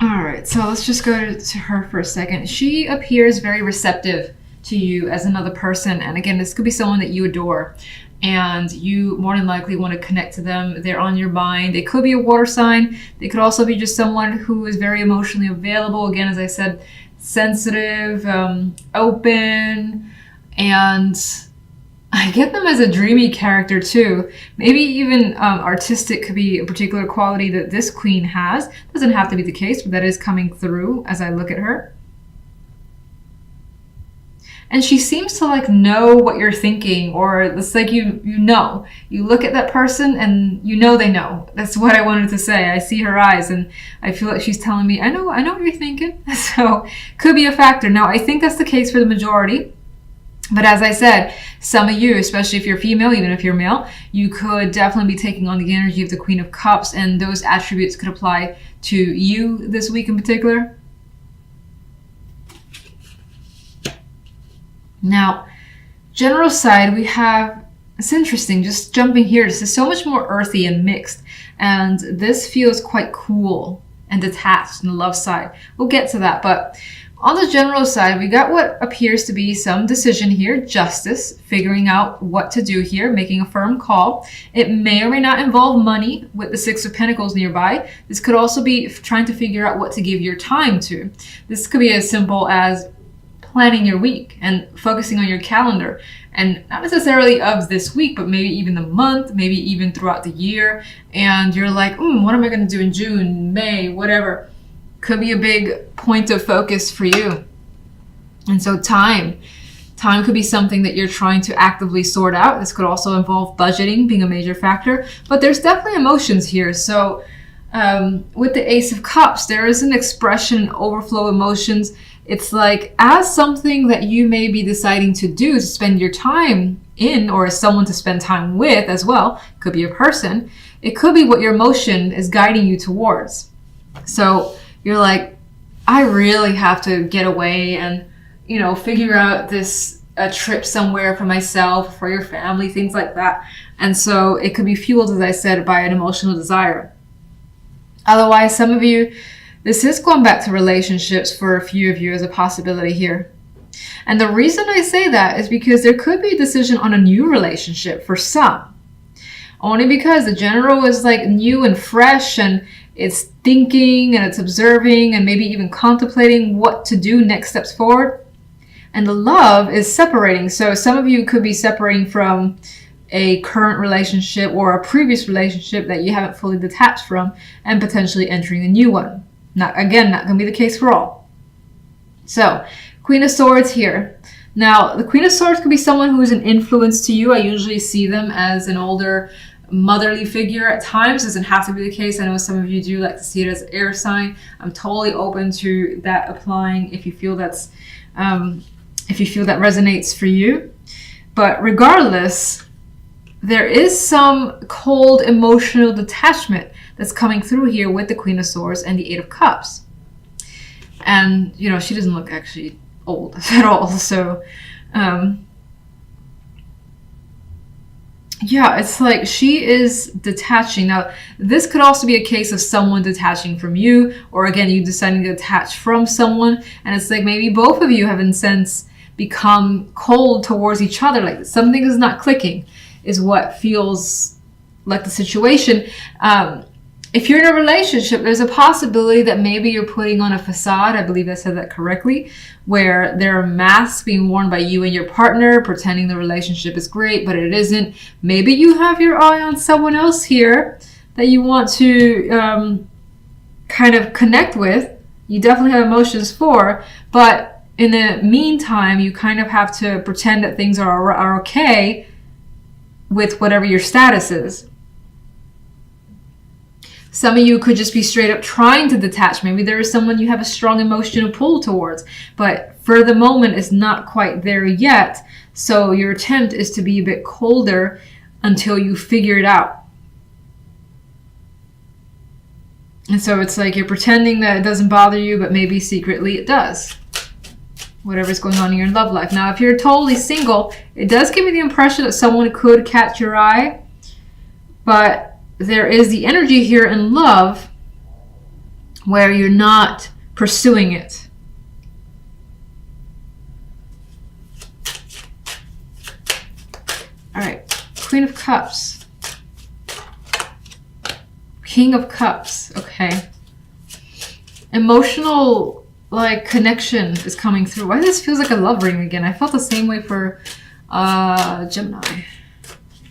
All right, so let's just go to her for a second. She appears very receptive to you as another person. And again, this could be someone that you adore and you more than likely want to connect to them. They're on your mind. They could be a water sign. They could also be just someone who is very emotionally available. Again, as I said, sensitive, open, and I get them as a dreamy character too. Maybe even artistic could be a particular quality that this queen has. Doesn't have to be the case, but that is coming through as I look at her. And she seems to like know what you're thinking, or it's like you know. You look at that person and you know they know. That's what I wanted to say. I see her eyes and I feel like she's telling me, I know what you're thinking. So could be a factor. Now I think that's the case for the majority. But as I said, some of you, especially if you're female, even if you're male, you could definitely be taking on the energy of the Queen of Cups, and those attributes could apply to you this week in particular. Now, general side, we have, it's interesting, just jumping here, this is so much more earthy and mixed, and this feels quite cool and detached on the love side. We'll get to that, but on the general side, we got what appears to be some decision here, justice, figuring out what to do here, making a firm call. It may or may not involve money with the Six of Pentacles nearby. This could also be trying to figure out what to give your time to. This could be as simple as planning your week and focusing on your calendar, and not necessarily of this week, but maybe even the month, maybe even throughout the year. And you're like, what am I going to do in June, May, whatever. Could be a big point of focus for you. And so time could be something that you're trying to actively sort out. This could also involve budgeting being a major factor, but there's definitely emotions here. So with the Ace of Cups, there is an expression, overflow emotions. It's like as something that you may be deciding to do to spend your time in, or as someone to spend time with as well. Could be a person. It could be what your emotion is guiding you towards. So you're like, I really have to get away and, figure out a trip somewhere for myself, for your family, things like that. And so it could be fueled, as I said, by an emotional desire. Otherwise, some of you, this is going back to relationships for a few of you as a possibility here. And the reason I say that is because there could be a decision on a new relationship for some. Only because the general is like new and fresh, and it's thinking and it's observing and maybe even contemplating what to do next steps forward. And the love is separating. So some of you could be separating from a current relationship or a previous relationship that you haven't fully detached from and potentially entering a new one. Not going to be the case for all. So, Queen of Swords here. Now, the Queen of Swords could be someone who is an influence to you. I usually see them as an older motherly figure at times. Doesn't have to be the case. I know some of you do like to see it as an air sign. I'm totally open to that applying if you feel that resonates for you. But regardless, there is some cold emotional detachment that's coming through here with the Queen of Swords and the Eight of Cups. And, she doesn't look actually old at all. So, it's like she is detaching. Now, this could also be a case of someone detaching from you, or again, you deciding to detach from someone. And it's like maybe both of you have, in a sense, become cold towards each other. Like something is not clicking, is what feels like the situation. If you're in a relationship, there's a possibility that maybe you're putting on a facade. I believe I said that correctly, where there are masks being worn by you and your partner, pretending the relationship is great, but it isn't. Maybe you have your eye on someone else here that you want to kind of connect with. You definitely have emotions for, but in the meantime, you kind of have to pretend that things are okay with whatever your status is. Some of you could just be straight up trying to detach. Maybe there is someone you have a strong emotional pull towards, but for the moment it's not quite there yet. So your attempt is to be a bit colder until you figure it out. And so it's like you're pretending that it doesn't bother you, but maybe secretly it does. Whatever's going on in your love life. Now, if you're totally single, it does give me the impression that someone could catch your eye, but there is the energy here in love where you're not pursuing it. All right, Queen of Cups. King of Cups, okay. Emotional, like, connection is coming through. Why this feels like a love ring again? I felt the same way for Gemini, I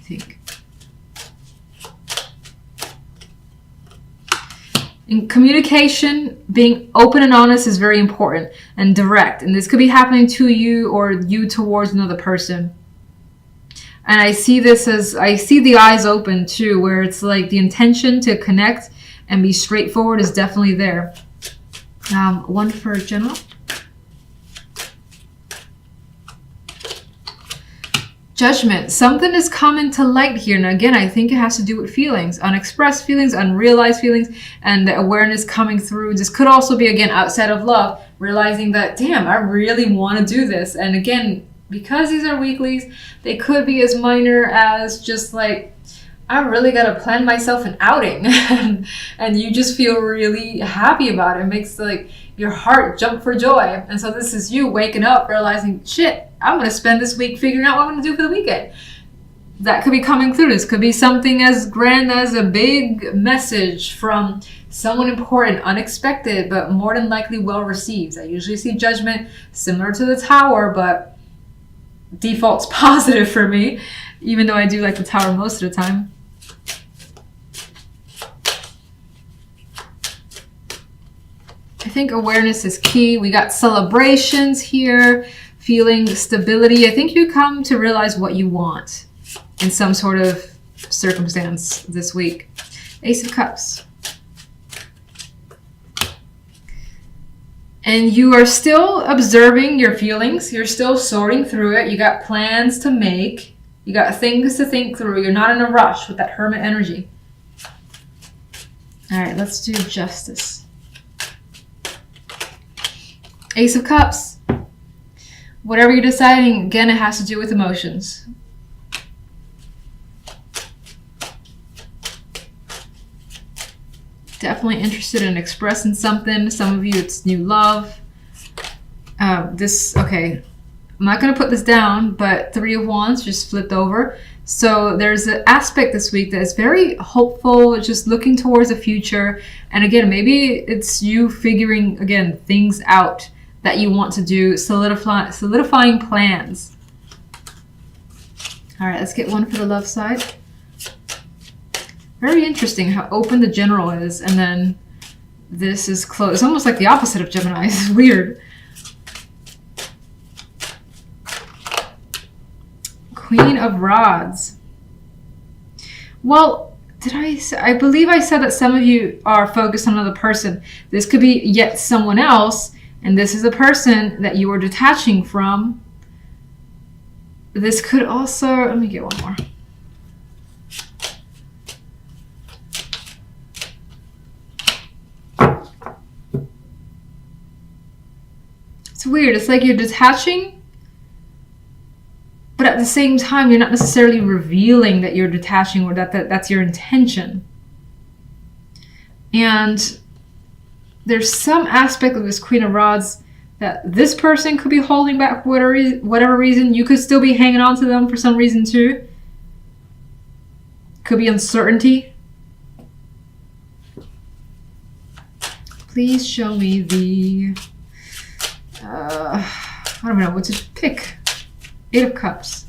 think. In communication, being open and honest is very important and direct. And this could be happening to you or you towards another person. And I see this as, I see the eyes open too, where it's like the intention to connect and be straightforward is definitely there. One for general. Judgment. Something is coming to light here. Now again, I think it has to do with feelings, unexpressed feelings, unrealized feelings, and the awareness coming through. This could also be, again, outside of love, realizing that, damn, I really want to do this. And again, because these are weeklies, they could be as minor as just like, I really got to plan myself an outing. And you just feel really happy about it. It makes like your heart jump for joy. And so this is you waking up, realizing, shit, I'm going to spend this week figuring out what I'm going to do for the weekend. That could be coming through. This could be something as grand as a big message from someone important, unexpected, but more than likely well received. I usually see Judgment similar to the Tower, but default's positive for me, even though I do like the Tower most of the time. I think awareness is key. We got celebrations here, feeling stability. I think you come to realize what you want in some sort of circumstance this week. Ace of Cups. And you are still observing your feelings. You're still sorting through it. You got plans to make. You got things to think through. You're not in a rush with that Hermit energy. All right, let's do Justice. Ace of Cups. Whatever you're deciding, again, it has to do with emotions. Definitely interested in expressing something. Some of you, it's new love. Okay, I'm not going to put this down, but Three of Wands just flipped over. So there's an aspect this week that is very hopeful, just looking towards the future. And again, maybe it's you figuring, again, things out that you want to do, solidifying plans. All right, let's get one for the love side. Very interesting how open the General is, and then this is closed. It's almost like the opposite of Gemini. It's weird. Queen of Rods. Well, I believe I said that some of you are focused on another person. This could be yet someone else, and this is a person that you are detaching from. This could also, let me get one more. It's weird. It's like you're detaching, but at the same time, you're not necessarily revealing that you're detaching or that's your intention. And there's some aspect of this Queen of Rods that this person could be holding back for whatever reason. You could still be hanging on to them for some reason too. Could be uncertainty. Please show me the... I don't know what to pick. Eight of Cups.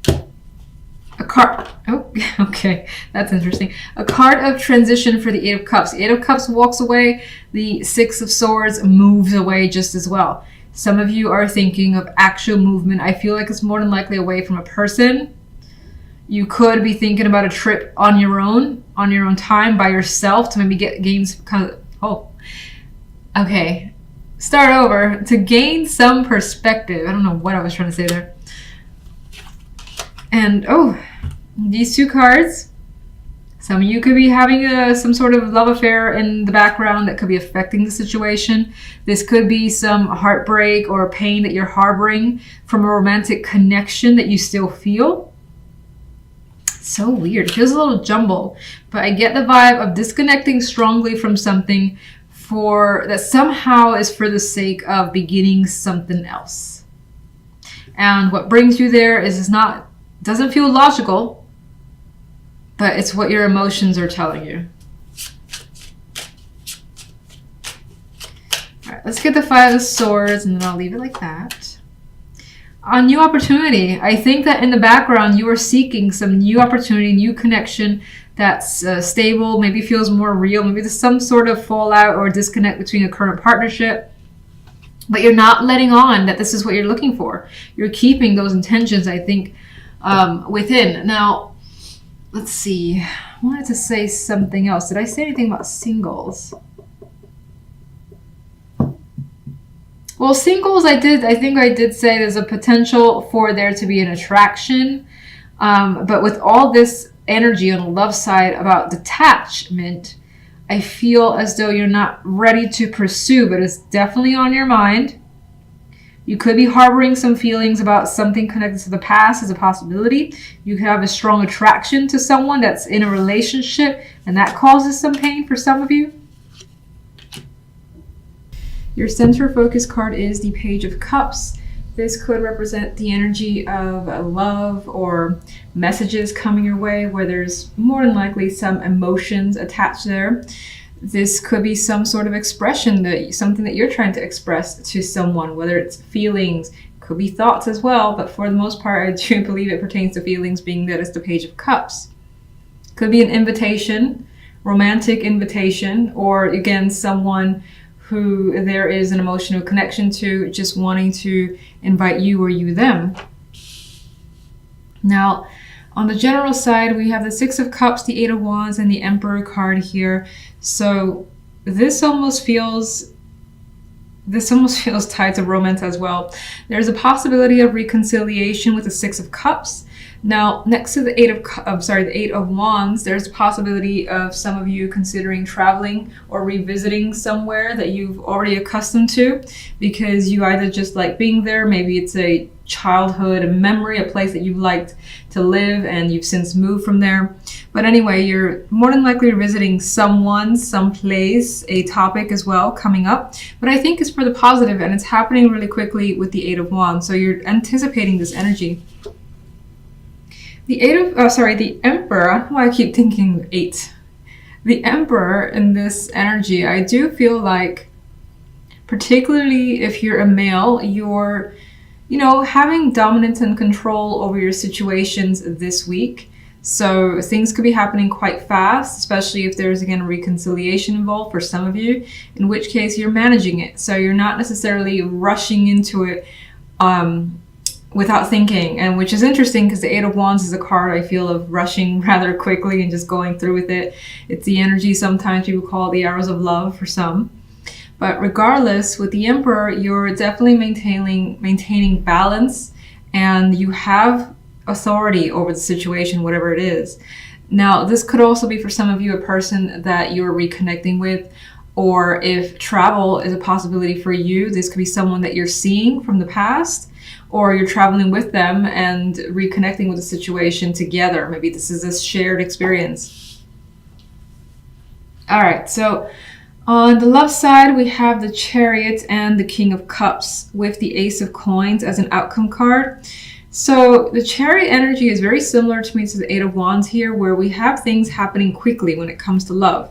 A card. Oh, okay. That's interesting. A card of transition for the Eight of Cups. Eight of Cups walks away. The Six of Swords moves away just as well. Some of you are thinking of actual movement. I feel like it's more than likely away from a person. You could be thinking about a trip on your own time, by yourself, to maybe gain some kind of... Oh, okay. Start over. To gain some perspective. I don't know what I was trying to say there. And, oh, these two cards. Some of you could be having some sort of love affair in the background that could be affecting the situation. This could be some heartbreak or pain that you're harboring from a romantic connection that you still feel. So weird. It feels a little jumbled, but I get the vibe of disconnecting strongly from something for that somehow is for the sake of beginning something else. And what brings you there doesn't feel logical, but it's what your emotions are telling you. All right, let's get the Five of Swords, and then I'll leave it like that. A new opportunity. I think that in the background, you are seeking some new opportunity, new connection that's stable, maybe feels more real. Maybe there's some sort of fallout or disconnect between a current partnership, but you're not letting on that this is what you're looking for. You're keeping those intentions, I think, within. Now, let's see. I wanted to say something else. Did I say anything about singles? Well, singles, I think I did say there's a potential for there to be an attraction. But with all this energy on the love side about detachment, I feel as though you're not ready to pursue, but it's definitely on your mind. You could be harboring some feelings about something connected to the past as a possibility. You could have a strong attraction to someone that's in a relationship, and that causes some pain for some of you. Your center focus card is the Page of Cups. This could represent the energy of love or messages coming your way where there's more than likely some emotions attached there. This could be some sort of expression, something that you're trying to express to someone, whether it's feelings, could be thoughts as well, but for the most part, I do believe it pertains to feelings, being that it's the Page of Cups. Could be an invitation, romantic invitation, or again, someone who there is an emotional connection to, just wanting to invite you or you them. Now, on the general side, we have the Six of Cups, the Eight of Wands, and the Emperor card here. So this almost feels tied to romance as well. There's a possibility of reconciliation with the Six of Cups. Now, next to the Eight of Wands, there's a possibility of some of you considering traveling or revisiting somewhere that you've already accustomed to, because you either just like being there, maybe it's a childhood memory, a place that you've liked to live and you've since moved from there. But anyway, you're more than likely visiting someone, someplace, a topic as well coming up. But I think it's for the positive, and it's happening really quickly with the Eight of Wands. So you're anticipating this energy. The Emperor, I don't know why I keep thinking 8. The Emperor in this energy, I do feel like, particularly if you're a male, you're, having dominance and control over your situations this week. So things could be happening quite fast, especially if there's, again, a reconciliation involved for some of you, in which case you're managing it. So you're not necessarily rushing into it, without thinking, and which is interesting because the Eight of Wands is a card I feel of rushing rather quickly and just going through with it. It's the energy sometimes people call the arrows of love for some. But regardless, with the Emperor, you're definitely maintaining balance, and you have authority over the situation, whatever it is. Now, this could also be for some of you a person that you're reconnecting with, or if travel is a possibility for you, this could be someone that you're seeing from the past, or you're traveling with them and reconnecting with the situation together. Maybe this is a shared experience. All right, so on the left side, we have the Chariot and the King of Cups with the Ace of Coins as an outcome card. So the Chariot energy is very similar to me to the Eight of Wands here, where we have things happening quickly when it comes to love.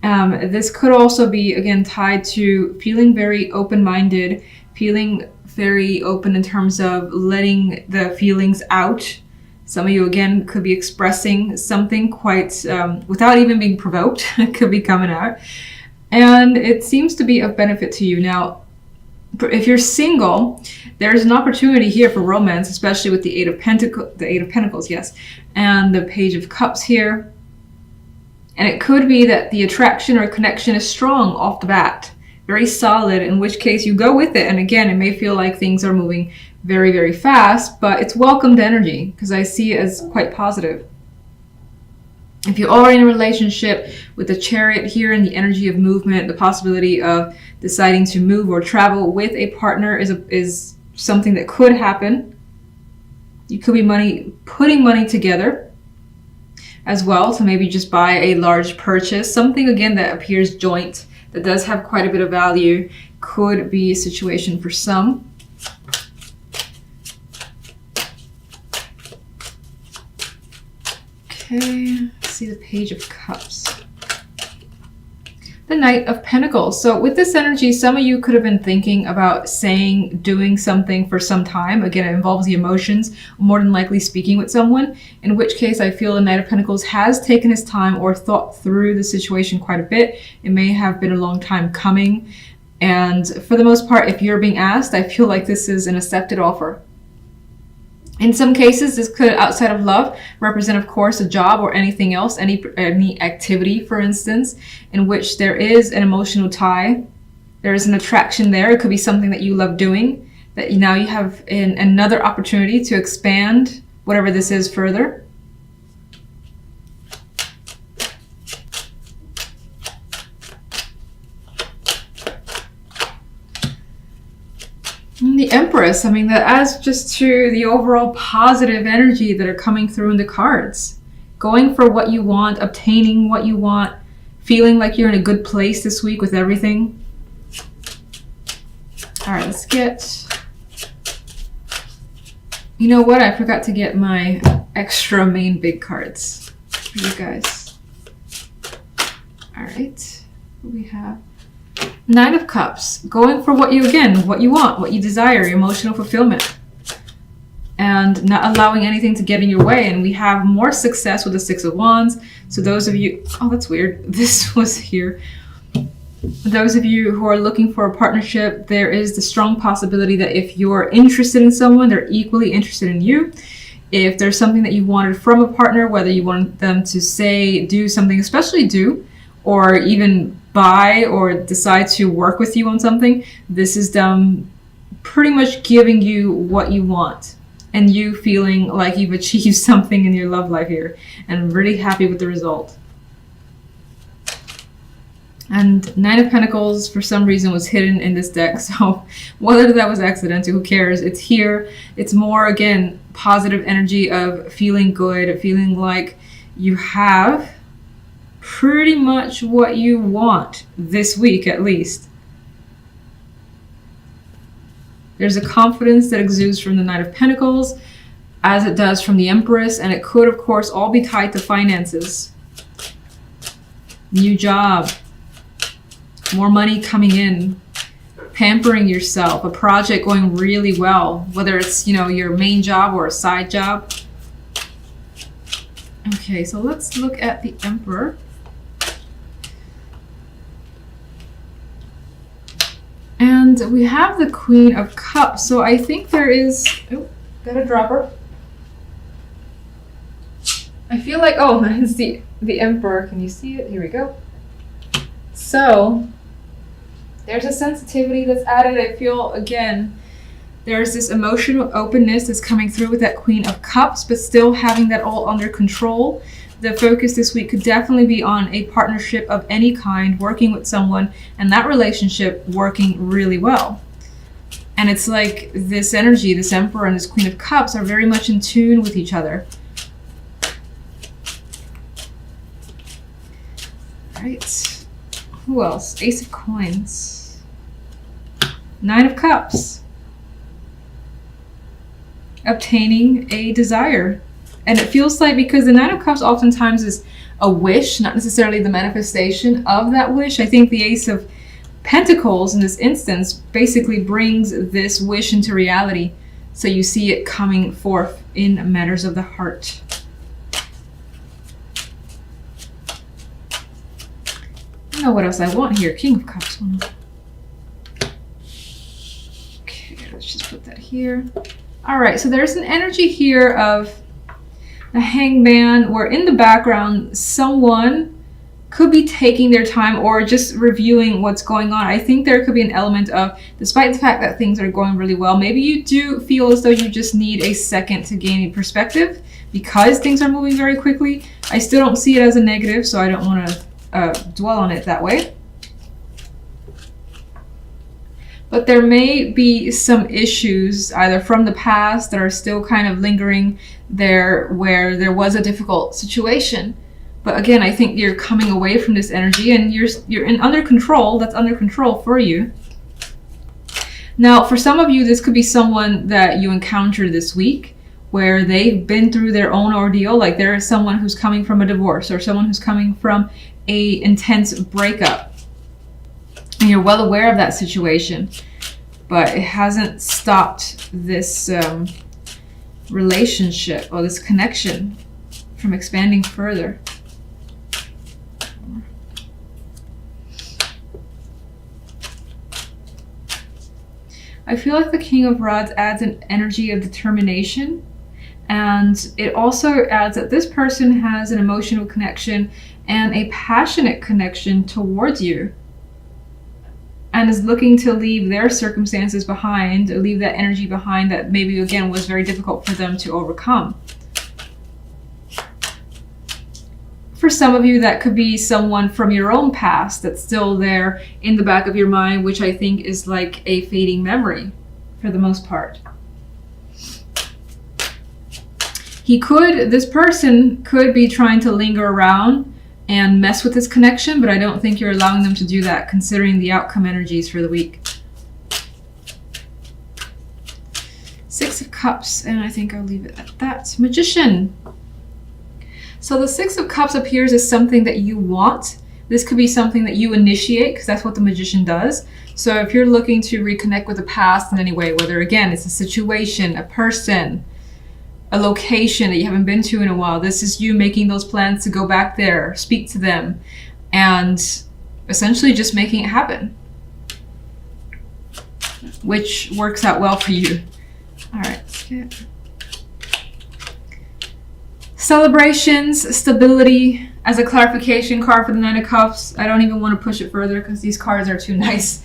This could also be, again, tied to feeling very open-minded, feeling very open in terms of letting the feelings out. Some of you, again, could be expressing something quite, without even being provoked, it could be coming out. And it seems to be of benefit to you. Now, if you're single, there's an opportunity here for romance, especially with the Eight of Pentacles, yes, and the Page of Cups here. And it could be that the attraction or connection is strong off the bat, very solid, in which case you go with it. And again, it may feel like things are moving very, very fast, but it's welcomed energy because I see it as quite positive. If you're already in a relationship with the Chariot here and the energy of movement, the possibility of deciding to move or travel with a partner is something that could happen. You could be putting money together. as well. So maybe just buy a large purchase, something again that appears joint, that does have quite a bit of value, could be a situation for some. Okay, let's see the Page of Cups. The Knight of Pentacles. So with this energy, some of you could have been thinking about doing something for some time. Again, it involves the emotions, more than likely speaking with someone, in which case I feel the Knight of Pentacles has taken his time or thought through the situation quite a bit. It may have been a long time coming. And for the most part, if you're being asked, I feel like this is an accepted offer. In some cases, this could, outside of love, represent, of course, a job or anything else, any activity, for instance, in which there is an emotional tie. There is an attraction there. It could be something that you love doing, that now you have another opportunity to expand whatever this is further. The Empress, I mean, that adds just to the overall positive energy that are coming through in the cards. Going for what you want, obtaining what you want, feeling like you're in a good place this week with everything. All right, let's get... You know what? I forgot to get my extra main big cards for you guys. All right, what do we have? Nine of Cups, going for what you want, what you desire, your emotional fulfillment, and not allowing anything to get in your way. And we have more success with the Six of Wands. So those of you, oh, that's weird. This was here. Those of you who are looking for a partnership, there is the strong possibility that if you're interested in someone, they're equally interested in you. If there's something that you wanted from a partner, whether you want them to say, do something, especially do, or even buy or decide to work with you on something, this is them pretty much giving you what you want and you feeling like you've achieved something in your love life here and really happy with the result. And Nine of Pentacles for some reason was hidden in this deck, so whether that was accidental, who cares? It's here. It's more, again, positive energy of feeling good, feeling like you have pretty much what you want this week, at least. There's a confidence that exudes from the Knight of Pentacles, as it does from the Empress, and it could, of course, all be tied to finances. New job, more money coming in, pampering yourself, a project going really well, whether it's, your main job or a side job. Okay, so let's look at the Emperor. And we have the Queen of Cups. So I think there is... Oh, got a dropper. I feel like... Oh, it's the Emperor. Can you see it? Here we go. So there's a sensitivity that's added. I feel, again, there's this emotional openness that's coming through with that Queen of Cups, but still having that all under control. The focus this week could definitely be on a partnership of any kind, working with someone, and that relationship working really well. And it's like this energy, this Emperor and this Queen of Cups are very much in tune with each other. All right. Who else? Ace of Coins. Nine of Cups. Obtaining a desire. And it feels like, because the Nine of Cups oftentimes is a wish, not necessarily the manifestation of that wish. I think the Ace of Pentacles in this instance basically brings this wish into reality. So you see it coming forth in matters of the heart. I don't know what else I want here. King of Cups. Okay, let's just put that here. All right, so there's an energy here of the Hangman, where in the background someone could be taking their time or just reviewing what's going on. I think there could be an element of, despite the fact that things are going really well, maybe you do feel as though you just need a second to gain perspective because things are moving very quickly. I still don't see it as a negative, so I don't want to dwell on it that way. But there may be some issues either from the past that are still kind of lingering there, where there was a difficult situation. But again, I think you're coming away from this energy and you're in under control. That's under control for you. Now, for some of you, this could be someone that you encounter this week where they've been through their own ordeal. Like there is someone who's coming from a divorce or someone who's coming from a intense breakup. And you're well aware of that situation, but it hasn't stopped this relationship or this connection from expanding further. I feel like the King of Rods adds an energy of determination, and it also adds that this person has an emotional connection and a passionate connection towards you, and is looking to leave their circumstances behind, or leave that energy behind that maybe again was very difficult for them to overcome. For some of you, that could be someone from your own past that's still there in the back of your mind, which I think is like a fading memory for the most part. This person could be trying to linger around and mess with this connection, but I don't think you're allowing them to do that considering the outcome energies for the week. Six of Cups, and I think I'll leave it at that. Magician. So the Six of Cups appears as something that you want. This could be something that you initiate, because that's what the Magician does. So if you're looking to reconnect with the past in any way, whether again it's a situation, a person, a location that you haven't been to in a while, this is you making those plans to go back there, speak to them, and essentially just making it happen, which works out well for you. All right, let's get celebrations, stability as a clarification card for the Nine of Cups. I don't even want to push it further because these cards are too nice.